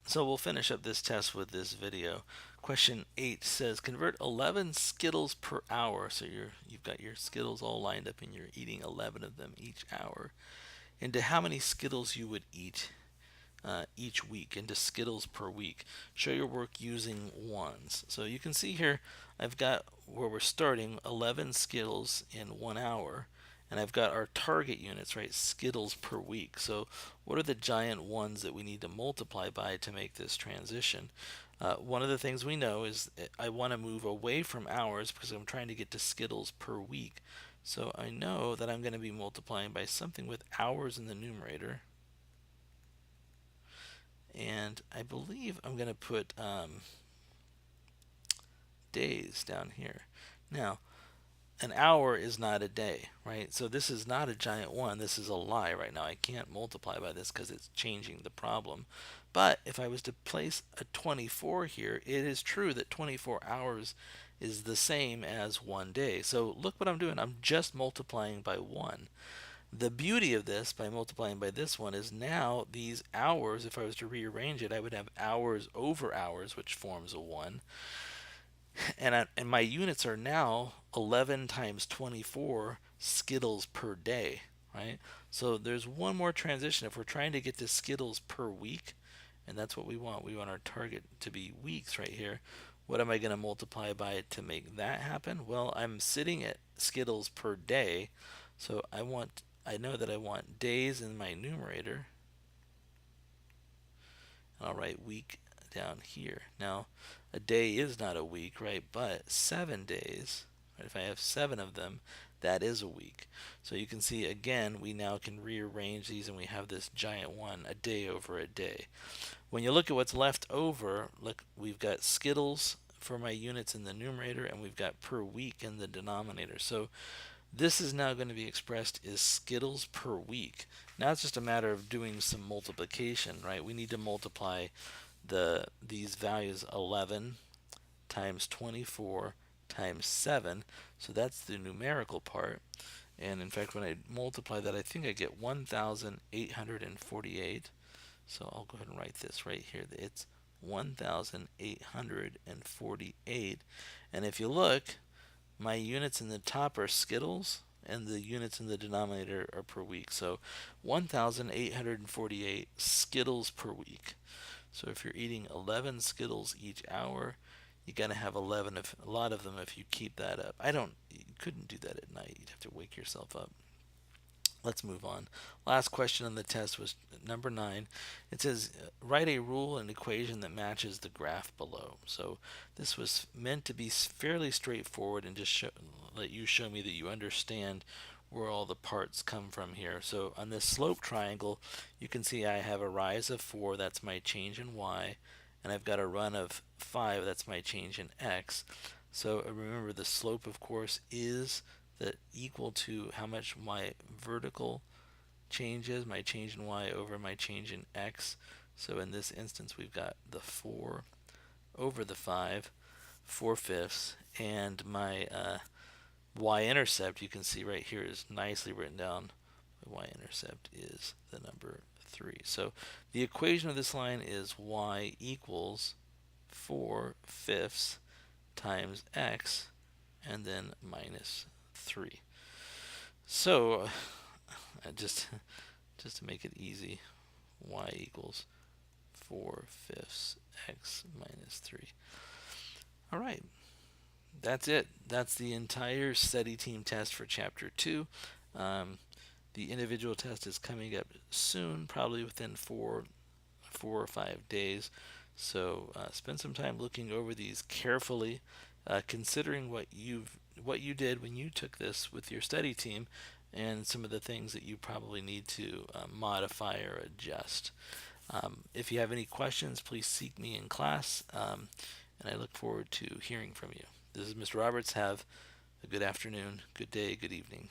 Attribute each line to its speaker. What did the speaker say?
Speaker 1: So we'll finish up this test with this video. Question 8 says convert 11 Skittles per hour. So you've got your Skittles all lined up and you're eating 11 of them each hour into how many Skittles you would eat each week, into Skittles per week. Show your work using ones. So you can see here I've got where we're starting 11 Skittles in 1 hour. And I've got our target units, right? Skittles per week. So what are the giant ones that we need to multiply by to make this transition? One of the things we know is I want to move away from hours because I'm trying to get to Skittles per week. So I know that I'm going to be multiplying by something with hours in the numerator. And I believe I'm going to put days down here. Now, an hour is not a day, right? So this is not a giant one. This is a lie right now. I can't multiply by this because it's changing the problem. But if I was to place a 24 here, it is true that 24 hours is the same as 1 day. So look what I'm doing. I'm just multiplying by 1. The beauty of this, by multiplying by this one, is now these hours, if I was to rearrange it, I would have hours over hours, which forms a 1. And my units are now 11 times 24 Skittles per day, right? So there's one more transition. If we're trying to get to Skittles per week, and that's what we want our target to be weeks right here, what am I going to multiply by to make that happen? Well, I'm sitting at Skittles per day, so I know that I want days in my numerator. I'll write week down here. Now, a day is not a week, right? But 7 days, right? If I have 7 of them, that is a week. So you can see again, we now can rearrange these and we have this giant one, a day over a day. When you look at what's left over, look, we've got Skittles for my units in the numerator and we've got per week in the denominator. So this is now going to be expressed as Skittles per week. Now it's just a matter of doing some multiplication, right? We need to multiply these values 11 times 24 times 7. So that's the numerical part. And in fact, when I multiply that, I think I get 1,848. So I'll go ahead and write this right here. It's 1,848. And if you look, my units in the top are Skittles, and the units in the denominator are per week. So 1,848 Skittles per week. So if you're eating 11 Skittles each hour, you gotta have a lot of them if you keep that up. You couldn't do that at night. You'd have to wake yourself up. Let's move on. Last question on the test was number 9. It says write a rule and equation that matches the graph below. So this was meant to be fairly straightforward and just let you show me that you understand where all the parts come from here. So on this slope triangle, you can see I have a rise of 4, that's my change in y, and I've got a run of 5, that's my change in x. So remember, the slope, of course, is that equal to how much my vertical changes, my change in y over my change in x. So in this instance, we've got the 4 over the 5, 4/5, and my y-intercept, you can see right here, is nicely written down. The y-intercept is the number 3. So the equation of this line is y equals 4/5 times x, and then minus 3. So just to make it easy, y equals 4/5 x minus 3. All right, that's it. That's the entire study team test for chapter 2. The individual test is coming up soon, probably within 4 or 5 days. So spend some time looking over these carefully, considering what you did when you took this with your study team, and some of the things that you probably need to modify or adjust. If you have any questions, please seek me in class, and I look forward to hearing from you. This is Mr. Roberts. Have a good afternoon, good day, good evening.